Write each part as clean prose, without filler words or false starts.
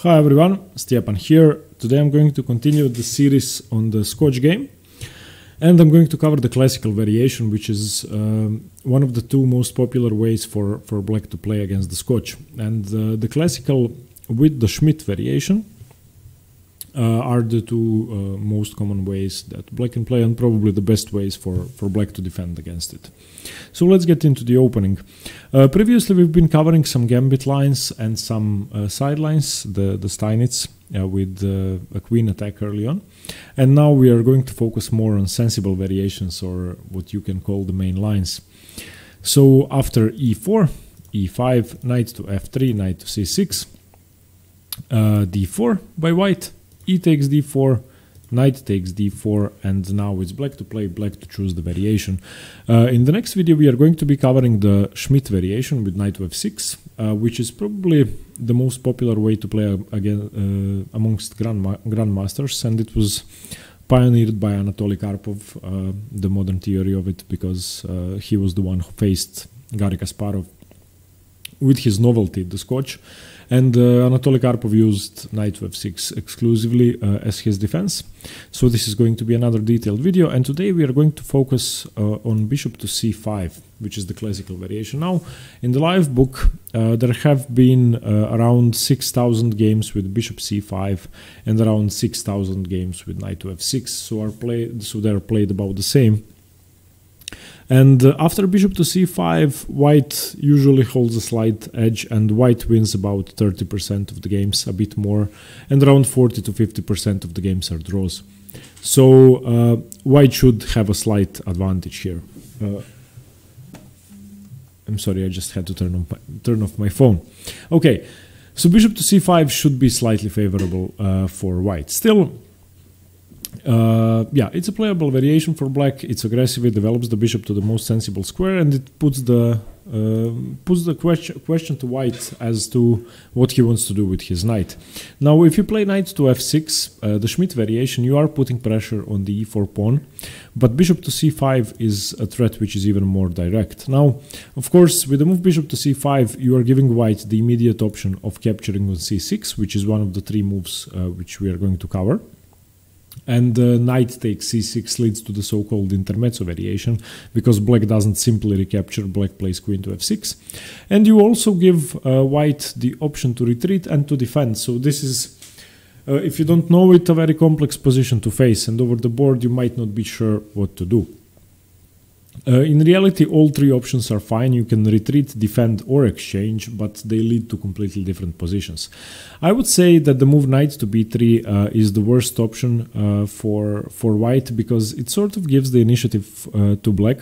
Hi everyone, Stjepan here. Today I'm going to continue the series on the Scotch game, and I'm going to cover the Classical Variation, which is one of the two most popular ways for black to play against the Scotch. And the Classical with the Schmitt Variation are the two most common ways that black can play, and probably the best ways for black to defend against it. So let's get into the opening. Previously we've been covering some gambit lines and some side lines, the Steinitz with a queen attack early on. And now we are going to focus more on sensible variations, or what you can call the main lines. So after e4, e5, knight to f3, knight to c6, d4 by white, e takes d4, knight takes d4, and now it's black to play, black to choose the variation. In the next video we are going to be covering the Schmitt variation with knight to f6, which is probably the most popular way to play again amongst grandmasters, and it was pioneered by Anatoly Karpov, the modern theory of it, because he was the one who faced Garry Kasparov with his novelty, the Scotch. And Anatoly Karpov used knight to f6 exclusively as his defense. So this is going to be another detailed video, and today we are going to focus on bishop to c5, which is the Classical Variation. Now, in the live book, there have been around 6,000 games with bishop c5 and around 6,000 games with knight to f6, so they're played about the same. And after bishop to c5, white usually holds a slight edge, and white wins about 30% of the games, a bit more, and around 40 to 50% of the games are draws. So white should have a slight advantage here. I'm sorry, I just had to turn off my phone. Okay, so bishop to c5 should be slightly favorable for white. Still, yeah, it's a playable variation for black. It's aggressive. It develops the bishop to the most sensible square, and it puts the question to white as to what he wants to do with his knight. Now, if you play knight to f6, the Schmitt variation, you are putting pressure on the e4 pawn, but bishop to c5 is a threat which is even more direct. Now, of course, with the move bishop to c5, you are giving white the immediate option of capturing on c6, which is one of the three moves which we are going to cover. And knight takes c6 leads to the so-called intermezzo variation, because black doesn't simply recapture, black plays queen to f6. And you also give white the option to retreat and to defend. So this is, if you don't know it, a very complex position to face, and over the board you might not be sure what to do. In reality, all three options are fine. You can retreat, defend, or exchange, but they lead to completely different positions. I would say that the move knight to b3 is the worst option for white, because it sort of gives the initiative to black.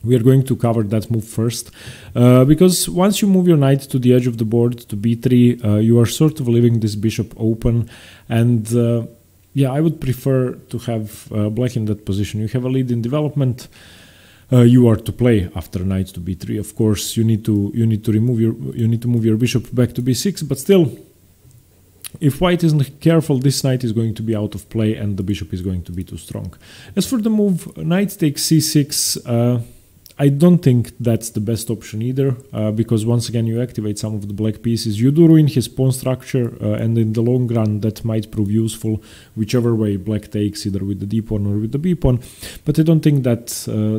We are going to cover that move first, because once you move your knight to the edge of the board to b3, you are sort of leaving this bishop open, and yeah, I would prefer to have black in that position. You have a lead in development. You are to play after knight to b3. Of course, you need to move your bishop back to b6. But still, if white isn't careful, this knight is going to be out of play, and the bishop is going to be too strong. As for the move knight takes c6, I don't think that's the best option either, because once again you activate some of the black pieces. You do ruin his pawn structure, and in the long run that might prove useful whichever way black takes, either with the d pawn or with the b pawn. But I don't think that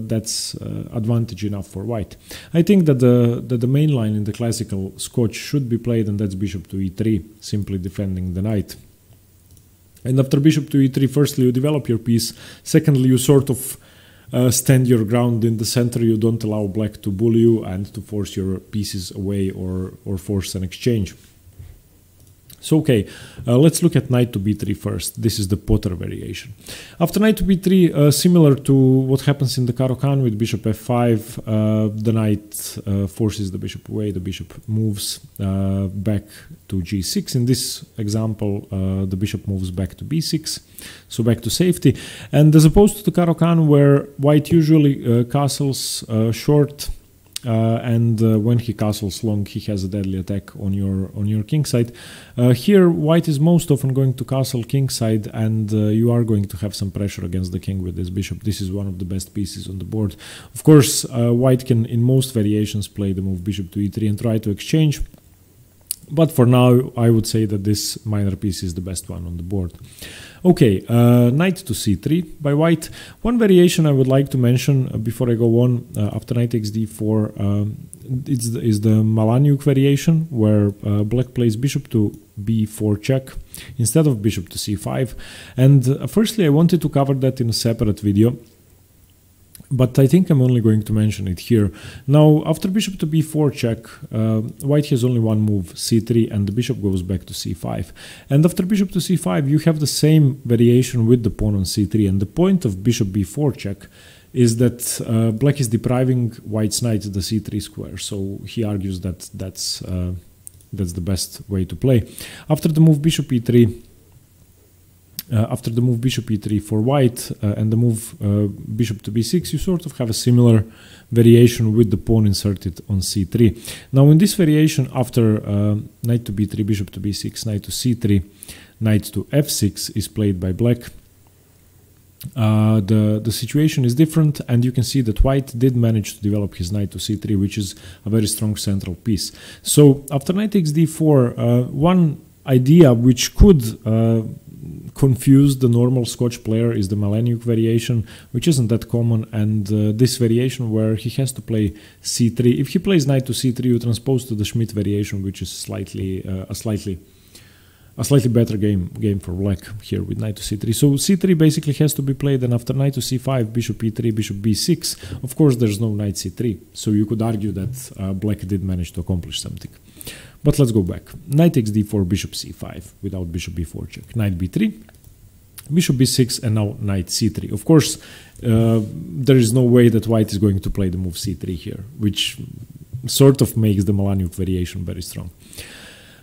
that's advantage enough for white. I think that the main line in the Classical Scotch should be played, and that's bishop to e3, simply defending the knight. And after bishop to e3, firstly you develop your piece, secondly you sort of stand your ground in the center. You don't allow black to bully you and to force your pieces away or force an exchange. So okay, let's look at knight to b3 first. This is the Powter variation. After knight to b3, similar to what happens in the Caro-Kann with bishop f5, the knight forces the bishop away, the bishop moves back to g6. In this example, the bishop moves back to b6, so back to safety. And as opposed to the Caro-Kann, where white usually castles short, and when he castles long, he has a deadly attack on your king side. Here, white is most often going to castle king side, and you are going to have some pressure against the king with this bishop. This is one of the best pieces on the board. Of course, white can, in most variations, play the move bishop to e3 and try to exchange. But for now, I would say that this minor piece is the best one on the board. Okay, knight to c3 by white. One variation I would like to mention before I go on after knight takes d4 is the Malonic Variation, where black plays bishop to b4 check instead of bishop to c5. And firstly, I wanted to cover that in a separate video, but I think I'm only going to mention it here. Now, after bishop to b4 check, white has only one move, c3, and the bishop goes back to c5. And after bishop to c5, you have the same variation with the pawn on c3. And the point of bishop b4 check is that black is depriving white's knight the c3 square. So he argues that that's the best way to play. After the move bishop e3, for white and the move bishop to b6, you sort of have a similar variation with the pawn inserted on c3. Now in this variation, after knight to b3, bishop to b6, knight to c3, knight to f6 is played by black, the situation is different, and you can see that white did manage to develop his knight to c3, which is a very strong central piece. So after knight takes d4, one idea which could confuse the normal Scotch player is the Millenium Variation, which isn't that common, and this variation where he has to play c3. If he plays knight to c3, you transpose to the Schmitt Variation, which is a slightly better game for black here with knight to c3. So c3 basically has to be played, and after knight to c5, bishop e3, bishop b6. Of course, there's no knight c3, so you could argue that black did manage to accomplish something. But let's go back. Knight takes d4, bishop c5 without bishop b4 check. Knight b3, bishop b6, and now knight c3. Of course, there is no way that white is going to play the move c3 here, which sort of makes the Malonic Variation very strong.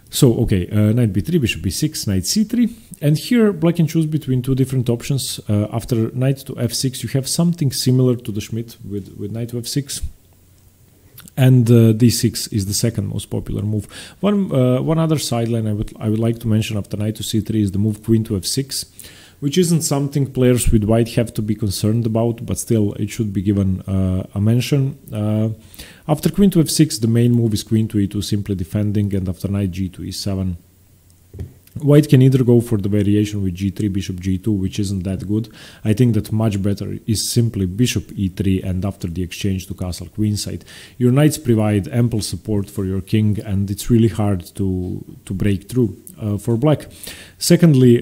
So, okay, knight b3, bishop b6, knight c3. And here, black can choose between two different options. After knight to f6, you have something similar to the Schmitt with knight to f6. And d6 is the second most popular move. One other sideline I would like to mention after knight to c3 is the move queen to f6, which isn't something players with white have to be concerned about, but still it should be given a mention. After queen to f6, the main move is queen to e2, simply defending, and after knight g to e7, white can either go for the variation with g3, bishop g2, which isn't that good. I think that much better is simply bishop e3, and after the exchange to castle queenside. Your knights provide ample support for your king, and it's really hard to break through for black. Secondly,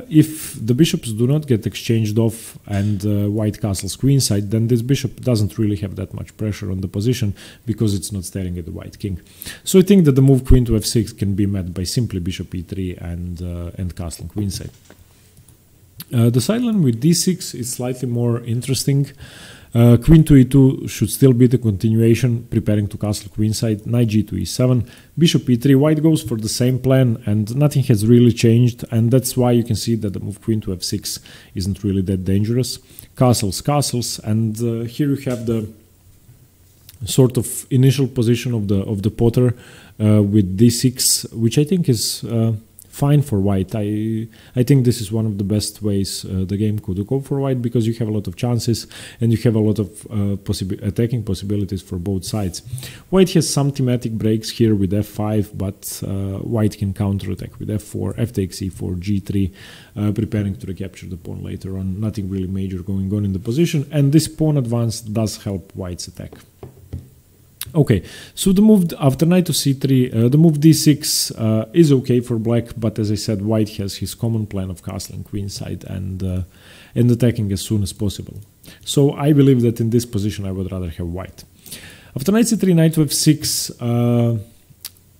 if the bishops do not get exchanged off and white castles queenside, then this bishop doesn't really have that much pressure on the position because it's not staring at the white king. So I think that the move queen to f6 can be met by simply bishop e3 and castle queenside. The sideline with d6 is slightly more interesting. Queen to e2 should still be the continuation, preparing to castle queenside. Knight g to e7, bishop e3. White goes for the same plan, and nothing has really changed, and that's why you can see that the move queen to f6 isn't really that dangerous. Castles, and here you have the sort of initial position of the Powter with d6, which I think is fine for white. I think this is one of the best ways the game could go for white, because you have a lot of chances and you have a lot of attacking possibilities for both sides. White has some thematic breaks here with f5, but white can counterattack with f4, f takes e4, g3, preparing to recapture the pawn later on. Nothing really major going on in the position, and this pawn advance does help white's attack. Okay, so the move after knight to c3, the move d6 is okay for black, but as I said, white has his common plan of castling queenside and attacking as soon as possible. So I believe that in this position I would rather have white. After knight c3, knight to f6,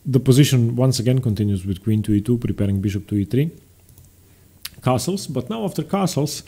the position once again continues with queen to e2, preparing bishop to e3. Castles, but now after castles,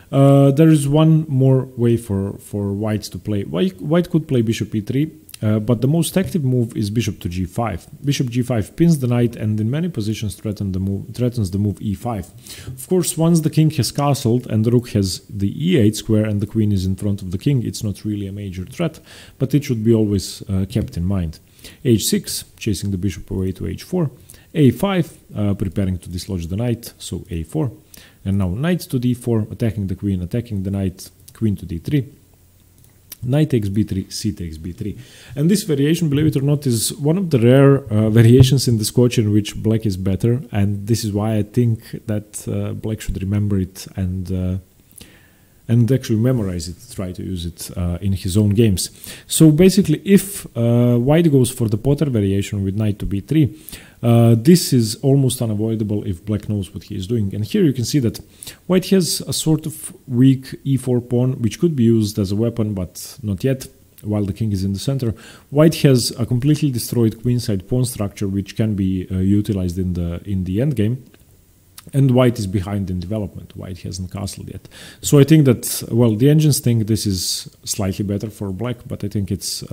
there is one more way for whites to play. White could play bishop e3, but the most active move is bishop to g5. Bishop g5 pins the knight and in many positions threatens the move e5. Of course, once the king has castled and the rook has the e8 square and the queen is in front of the king, it's not really a major threat, but it should be always kept in mind. h6, chasing the bishop away to h4. a5, preparing to dislodge the knight, so a4. And now knight to d4, attacking the queen, attacking the knight, queen to d3. Knight takes b3, c takes b3. And this variation, believe it or not, is one of the rare variations in the Scotch in which black is better, and this is why I think that black should remember it and actually memorize it, try to use it in his own games. So basically, if white goes for the Powter variation with knight to b3, this is almost unavoidable if black knows what he is doing. And here you can see that white has a sort of weak e4 pawn, which could be used as a weapon, but not yet, while the king is in the center. White has a completely destroyed queenside pawn structure, which can be utilized in the endgame. And white is behind in development. White hasn't castled yet. So I think that, well, the engines think this is slightly better for black, but I think it's,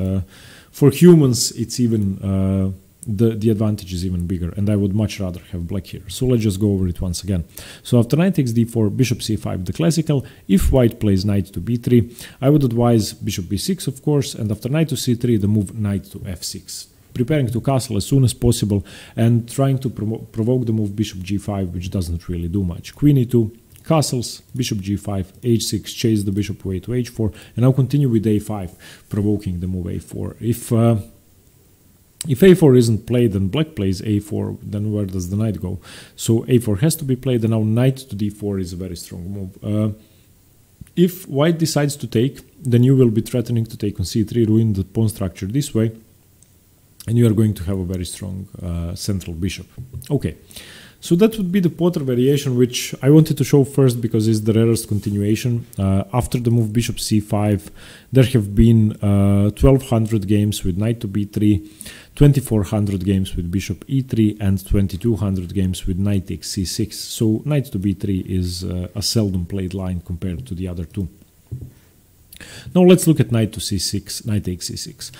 for humans, it's even, the advantage is even bigger, and I would much rather have black here. So let's just go over it once again. So after knight takes d4, bishop c5, the classical. If white plays knight to b3, I would advise bishop b6, of course, and after knight to c3, the move knight to f6. Preparing to castle as soon as possible and trying to provoke the move bishop g5, which doesn't really do much. Queen e2, castles, bishop g5, h6, chase the bishop away to h4, and now continue with a5, provoking the move a4. If a4 isn't played and black plays a4, then where does the knight go? So a4 has to be played, and now knight to d4 is a very strong move. If white decides to take, then you will be threatening to take on c3, ruin the pawn structure this way, and you are going to have a very strong central bishop. Okay, so that would be the Powter variation, which I wanted to show first because it's the rarest continuation. After the move bishop c5, there have been 1200 games with knight to b3, 2400 games with bishop e3, and 2200 games with knight takes c6. So knight to b3 is a seldom played line compared to the other two. Now let's look at knight to c6, knight takes c6.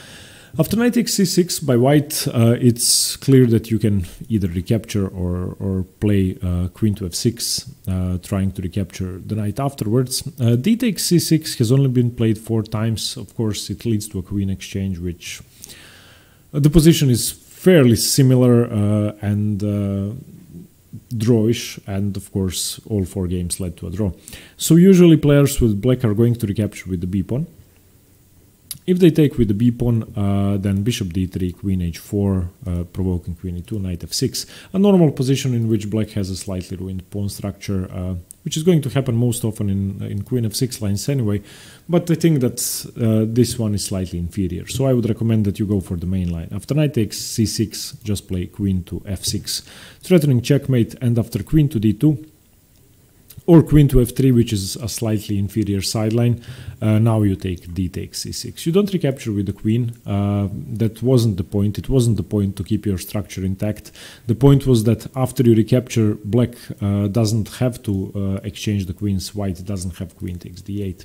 After knight takes c6 by white, it's clear that you can either recapture or play queen to f6, trying to recapture the knight afterwards. D takes c6 has only been played 4 times. Of course, it leads to a queen exchange, which the position is fairly similar and drawish, and of course, all 4 games led to a draw. So usually players with black are going to recapture with the b pawn. If they take with the b pawn, then bishop d3, queen h4, provoking queen e2, knight f6. A normal position in which black has a slightly ruined pawn structure, which is going to happen most often in queen f6 lines anyway. But I think that this one is slightly inferior. So I would recommend that you go for the main line. After knight takes c6, just play queen to f6, threatening checkmate, and after queen to d2, or queen to f3, which is a slightly inferior sideline. Now you take d takes c6. You don't recapture with the queen. That wasn't the point. It wasn't the point to keep your structure intact. The point was that after you recapture, black doesn't have to exchange the queens. White doesn't have queen takes d8.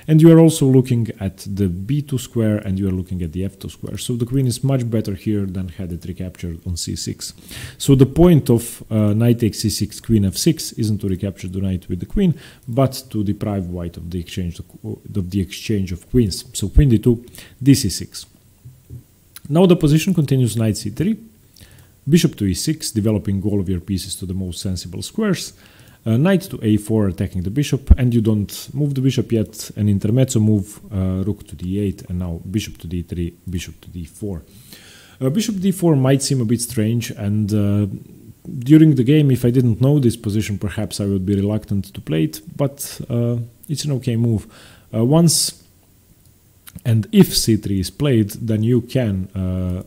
And you are also looking at the b2 square, and you are looking at the f2 square. So the queen is much better here than had it recaptured on c6. So the point of knight takes c6, queen f6 isn't to recapture the knight with the queen, but to deprive white of the exchange of queens. So queen d2, dc6. Now the position continues knight c3, bishop to e6, developing all of your pieces to the most sensible squares, knight to a4, attacking the bishop, and you don't move the bishop yet, an intermezzo move, rook to d8, and now bishop to d3, bishop to d4. Bishop d4 might seem a bit strange, and during the game, if I didn't know this position, perhaps I would be reluctant to play it, but it's an okay move. Once and if c3 is played, then you can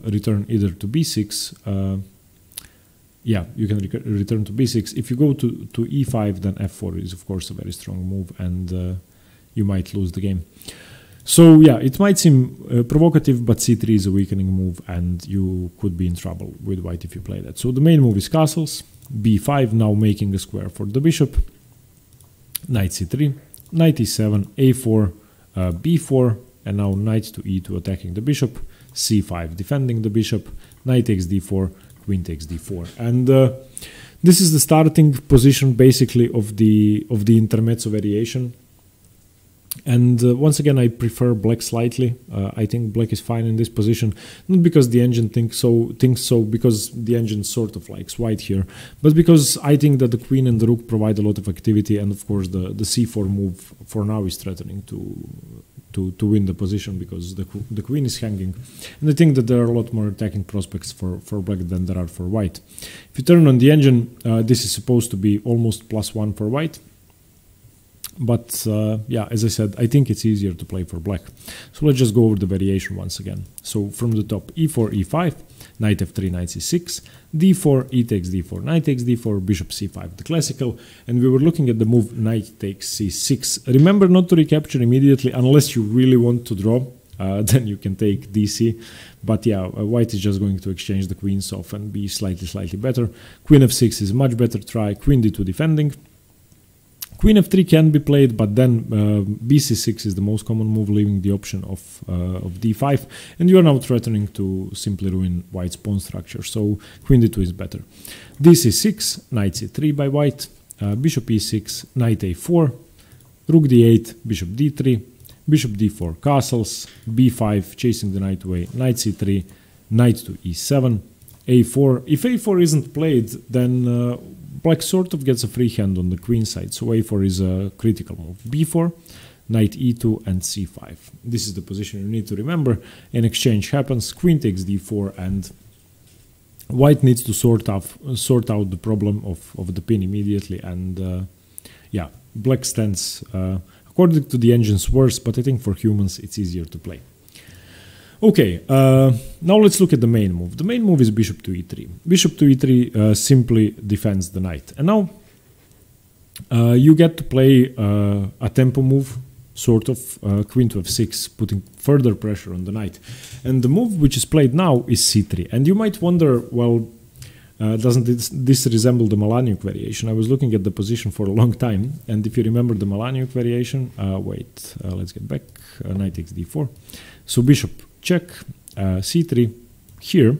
return either to b6. Yeah, you can return to b6. If you go to e5, then f4 is of course a very strong move, and you might lose the game. So yeah, it might seem provocative, but c3 is a weakening move, and you could be in trouble with white if you play that. So the main move is castles, b5, now making a square for the bishop, knight c3, knight e7, a4, b4, and now knight to e2 attacking the bishop, c5 defending the bishop, knight takes d4, queen takes d4. And this is the starting position basically of the intermezzo variation. And once again, I prefer black slightly. I think black is fine in this position, not because the engine thinks so, because the engine sort of likes white here, but because I think that the queen and the rook provide a lot of activity, and of course the c4 move for now is threatening to win the position because the queen is hanging. And I think that there are a lot more attacking prospects for black than there are for white. If you turn on the engine, this is supposed to be almost +1 for white. But yeah, as I said, I think it's easier to play for black. So let's just go over the variation once again. So from the top, e4, e5, knight f3, knight c6, d4, e takes d4, knight takes d4, bishop c5, the classical. And we were looking at the move knight takes c6. Remember not to recapture immediately unless you really want to draw. Then you can take dc. But yeah, white is just going to exchange the queens off and be slightly better. Queen f6 is much better try. Queen d2 defending. Queen f3 can be played, but then bc6 is the most common move, leaving the option of d5, and you are now threatening to simply ruin white's pawn structure, so queen d2 is better. dc6, knight c3 by white, bishop e6, knight a4, rook d8, bishop d3, bishop d4 castles, b5 chasing the knight away, knight c3, knight to e7, a4. If a4 isn't played, then black sort of gets a free hand on the queen side, so a4 is a critical move. b4, knight e2 and c5. This is the position you need to remember. An exchange happens, queen takes d4, and white needs to sort out the problem of the pin immediately, and yeah, black stands according to the engine's worse, but I think for humans it's easier to play. Okay, now let's look at the main move. The main move is bishop to e3. Bishop to e3 simply defends the knight. And now you get to play a tempo move, sort of, queen to f6, putting further pressure on the knight. And the move which is played now is c3. And you might wonder, well, doesn't this resemble the Malonic variation? I was looking at the position for a long time, and if you remember the Malonic variation, let's get back, knight takes d4. So bishop check, c3 here.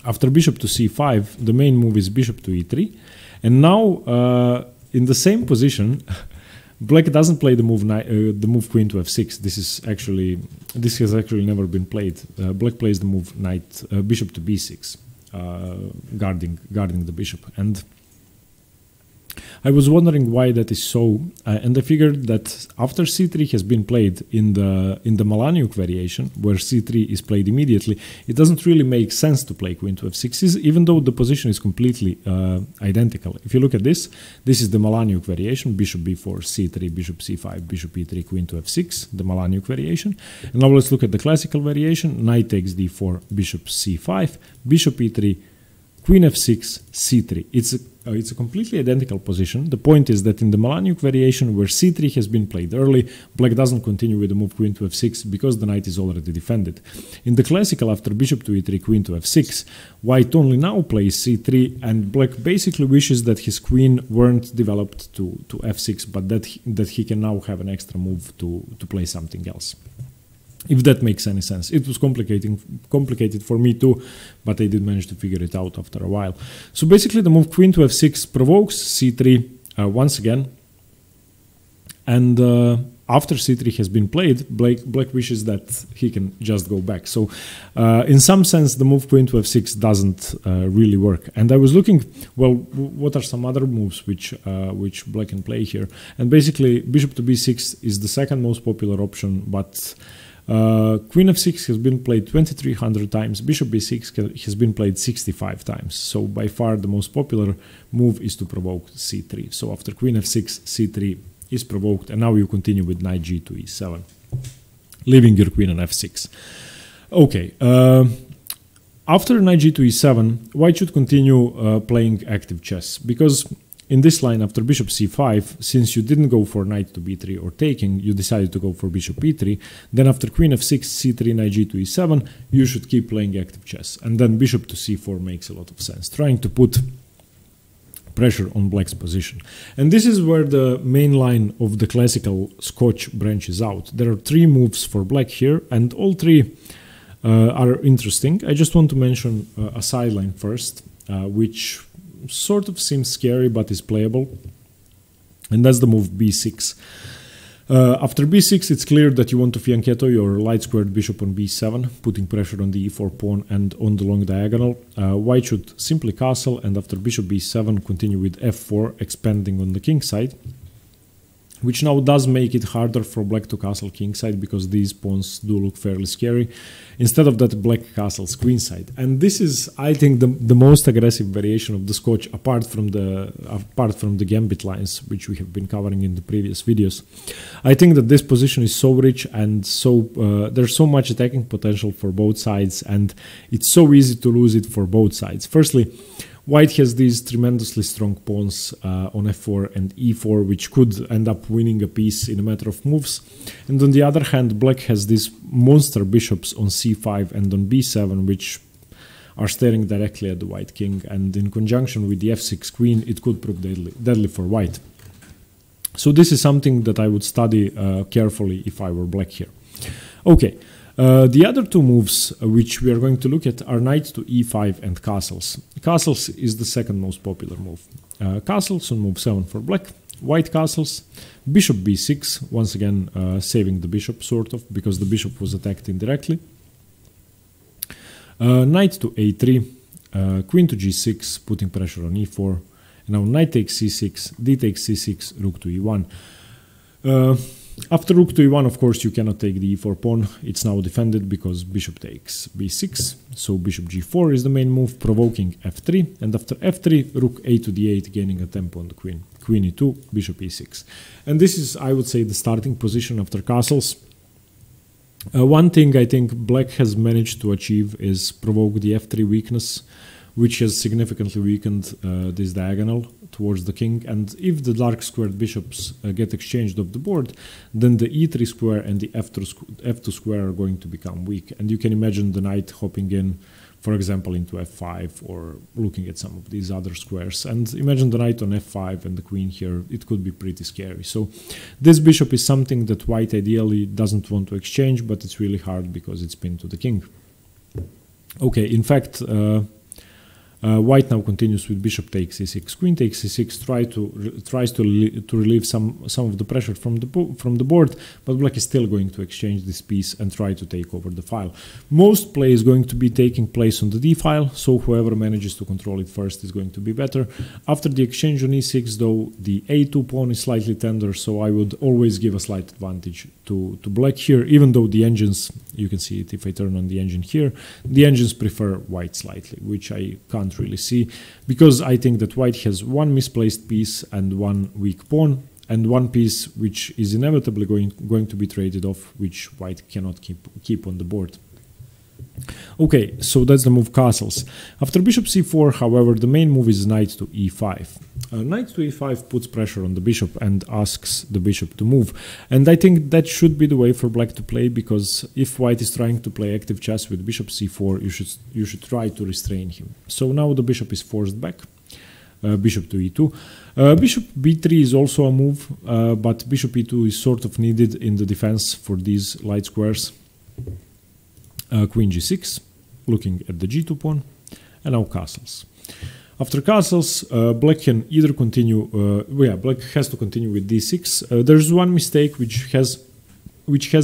After bishop to c5, the main move is bishop to e3, and now in the same position, black doesn't play the move queen to f6. This has actually never been played. Black plays the move bishop to b6, guarding the bishop, and I was wondering why that is so, and I figured that after c3 has been played in the Malonic variation, where c3 is played immediately, it doesn't really make sense to play queen to f6, even though the position is completely identical. If you look at this is the Malonic variation, bishop b4, c3, bishop c5, bishop e3, queen to f6, the Malonic variation. And now let's look at the classical variation, knight takes d4, bishop c5, bishop e3, queen f6, c3. It's a completely identical position. The point is that in the Malonic variation, where c3 has been played early, black doesn't continue with the move queen to f6 because the knight is already defended. In the classical, after bishop to e3, queen to f6, white only now plays c3, and black basically wishes that his queen weren't developed to f6, but that he can now have an extra move to play something else. If that makes any sense. It was complicated for me too, but I did manage to figure it out after a while. So basically the move queen to f6 provokes c3 once again, and after c3 has been played, black wishes that he can just go back. So in some sense the move queen to f6 doesn't really work. And I was looking, well, what are some other moves which black can play here? And basically bishop to b6 is the second most popular option, but queen f6 has been played 2300 times, bishop b6 has been played 65 times, so by far the most popular move is to provoke c3. So after queen f6, c3 is provoked, and now you continue with knight g to e7, leaving your queen on f6. Okay, after knight g to e7, white should continue playing active chess, because in this line, after bishop c5, since you didn't go for knight to b3 or taking, you decided to go for bishop e3. Then after queen f6, c3, knight g to e7, you should keep playing active chess. And then bishop to c4 makes a lot of sense, trying to put pressure on black's position. And this is where the main line of the classical Scotch branches out. There are three moves for black here, and all three are interesting. I just want to mention a sideline first, which sort of seems scary but is playable, and that's the move b6. After b6, it's clear that you want to fianchetto your light-squared bishop on b7, putting pressure on the e4 pawn and on the long diagonal. White should simply castle, and after bishop b7, continue with f4, expanding on the king side, which now does make it harder for black to castle kingside because these pawns do look fairly scary. Instead of that, black castles queenside. And this is, I think, the most aggressive variation of the Scotch apart from the gambit lines, which we have been covering in the previous videos. I think that this position is so rich and there's so much attacking potential for both sides, and it's so easy to lose it for both sides. Firstly, white has these tremendously strong pawns on f4 and e4, which could end up winning a piece in a matter of moves. And on the other hand, black has these monster bishops on c5 and on b7, which are staring directly at the white king. And in conjunction with the f6 queen, it could prove deadly for white. So this is something that I would study carefully if I were black here. Okay. The other two moves which we are going to look at are knight to e5 and castles. Castles is the second most popular move. Castles on move 7 for black, white castles, bishop b6, once again saving the bishop sort of, because the bishop was attacked indirectly. Knight to a3, queen to g6, putting pressure on e4. Now knight takes c6, d takes c6, rook to e1. After rook to e1, of course, you cannot take the e4 pawn. It's now defended because bishop takes b6. So bishop g4 is the main move, provoking f3. And after f3, rook a to d8, gaining a tempo on the queen. Queen e2, bishop e6. And this is, I would say, the starting position after castles. One thing I think black has managed to achieve is provoke the f3 weakness, which has significantly weakened this diagonal towards the king. And if the dark squared bishops get exchanged off the board, then the e3 square and the f2 square are going to become weak. And you can imagine the knight hopping in, for example, into f5 or looking at some of these other squares. And imagine the knight on f5 and the queen here. It could be pretty scary. So this bishop is something that white ideally doesn't want to exchange, but it's really hard because it's pinned to the king. Okay, in fact, white now continues with bishop takes c6, queen takes c6, tries to relieve some of the pressure from the board, but black is still going to exchange this piece and try to take over the file. Most play is going to be taking place on the d file, so whoever manages to control it first is going to be better. After the exchange on e6, though, the a2 pawn is slightly tender, so I would always give a slight advantage to black here, even though the engines, you can see it if I turn on the engine here, the engines prefer white slightly, which I can't really see, because I think that white has one misplaced piece and one weak pawn, and one piece which is inevitably going to be traded off, which white cannot keep on the board. Okay, so that's the move castles. After bishop c4, however, the main move is knight to e5. Knight to e5 puts pressure on the bishop and asks the bishop to move. And I think that should be the way for black to play, because if white is trying to play active chess with bishop c4, you should try to restrain him. So now the bishop is forced back. Bishop to e2. Bishop b3 is also a move, but bishop e2 is sort of needed in the defense for these light squares. Queen g6, looking at the g2 pawn, and now castles. After castles, black can either continue, black has to continue with d6. There's one mistake which has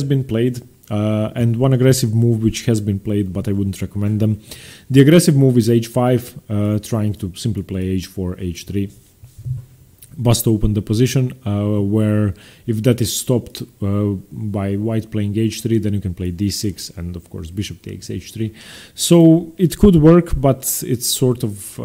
been played, and one aggressive move which has been played, but I wouldn't recommend them. The aggressive move is h5, trying to simply play h4, h3. Bust open the position, where if that is stopped by white playing h3, then you can play d6, and of course bishop takes h3. So it could work, but it's sort of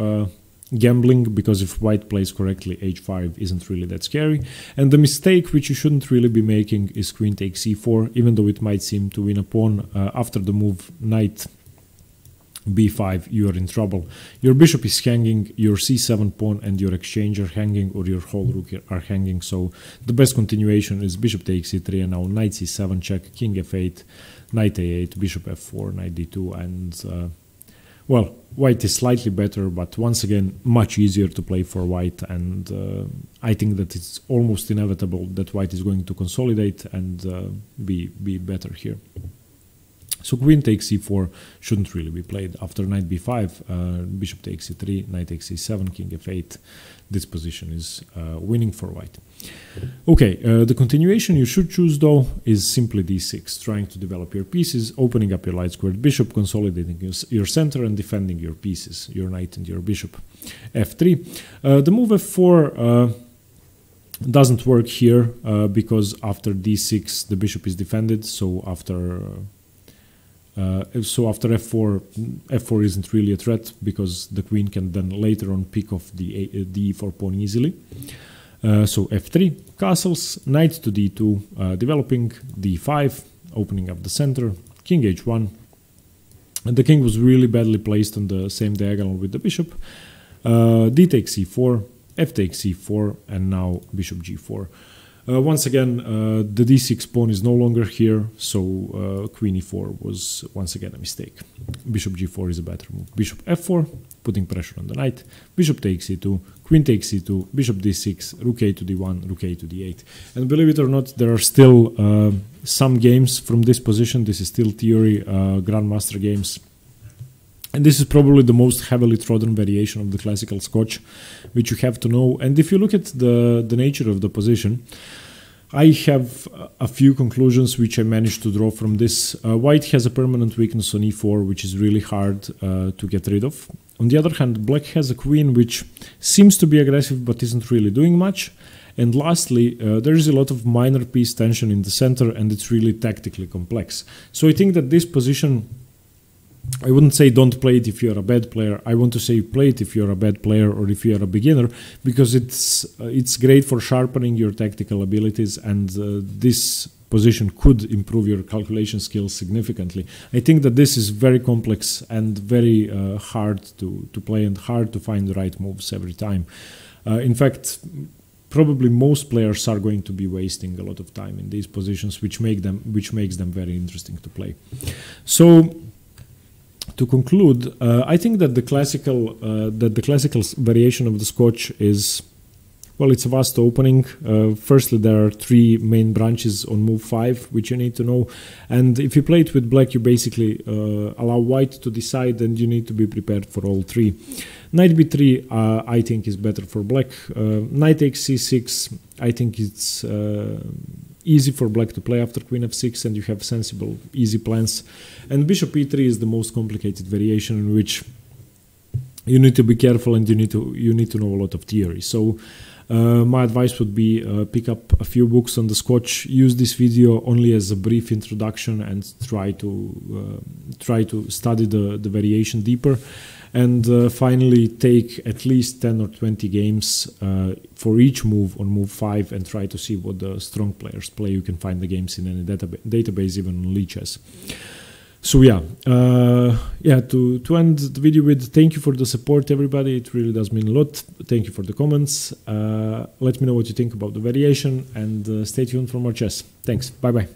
gambling, because if white plays correctly, h5 isn't really that scary. And the mistake which you shouldn't really be making is queen takes e4, even though it might seem to win a pawn. After the move knight b5, you are in trouble. Your bishop is hanging, your c7 pawn and your exchange are hanging, or your whole rook are hanging. So the best continuation is bishop takes e3, and now knight c7 check, king f8, knight a8, bishop f4, knight d2, and well, white is slightly better, but once again much easier to play for white, and I think that it's almost inevitable that white is going to consolidate and be better here. So queen takes c4 shouldn't really be played. After knight b5, bishop takes c3, knight takes c7, king f8. This position is winning for white. Okay, the continuation you should choose though is simply d6, trying to develop your pieces, opening up your light squared bishop, consolidating your center and defending your pieces, your knight and your bishop. f3. The move f4 doesn't work here because after d6 the bishop is defended, so after f4 isn't really a threat because the queen can then later on pick off the e4 pawn easily. So f3, castles, knight to d2, developing d5, opening up the center, king h1. And the king was really badly placed on the same diagonal with the bishop. D takes c4, f takes c4, and now bishop g4. Once again, the d6 pawn is no longer here, so queen e4 was once again a mistake. Bishop g4 is a better move. Bishop f4, putting pressure on the knight. Bishop takes c2, queen takes c2, bishop d6, rook a to d1, rook a to d8. And believe it or not, there are still some games from this position. This is still theory, grandmaster games. And this is probably the most heavily trodden variation of the classical Scotch, which you have to know. And if you look at the nature of the position, I have a few conclusions which I managed to draw from this. White has a permanent weakness on e4, which is really hard to get rid of. On the other hand, black has a queen which seems to be aggressive but isn't really doing much. And lastly, there is a lot of minor piece tension in the center and it's really tactically complex. So I think that this position, I wouldn't say don't play it if you're a bad player. I want to say play it if you're a bad player or if you're a beginner, because it's great for sharpening your tactical abilities, and this position could improve your calculation skills significantly. I think that this is very complex and very hard to play and hard to find the right moves every time. In fact, probably most players are going to be wasting a lot of time in these positions, which makes them very interesting to play. So, to conclude, I think that the classical variation of the Scotch is, well, it's a vast opening. Firstly, there are three main branches on move 5, which you need to know. And if you play it with black, you basically allow white to decide, and you need to be prepared for all three. Knight b3, I think, is better for black. Knight takes c6, I think it's easy for black to play after queen f6, and you have sensible, easy plans. And bishop e3 is the most complicated variation, in which you need to be careful and you need to know a lot of theory. So my advice would be pick up a few books on the Scotch, use this video only as a brief introduction, and try to study the variation deeper. And finally, take at least 10 or 20 games for each move on move 5 and try to see what the strong players play. You can find the games in any database, even on Lichess. So yeah, to end the video with, thank you for the support, everybody. It really does mean a lot. Thank you for the comments. Let me know what you think about the variation, and stay tuned for more chess. Thanks. Bye-bye.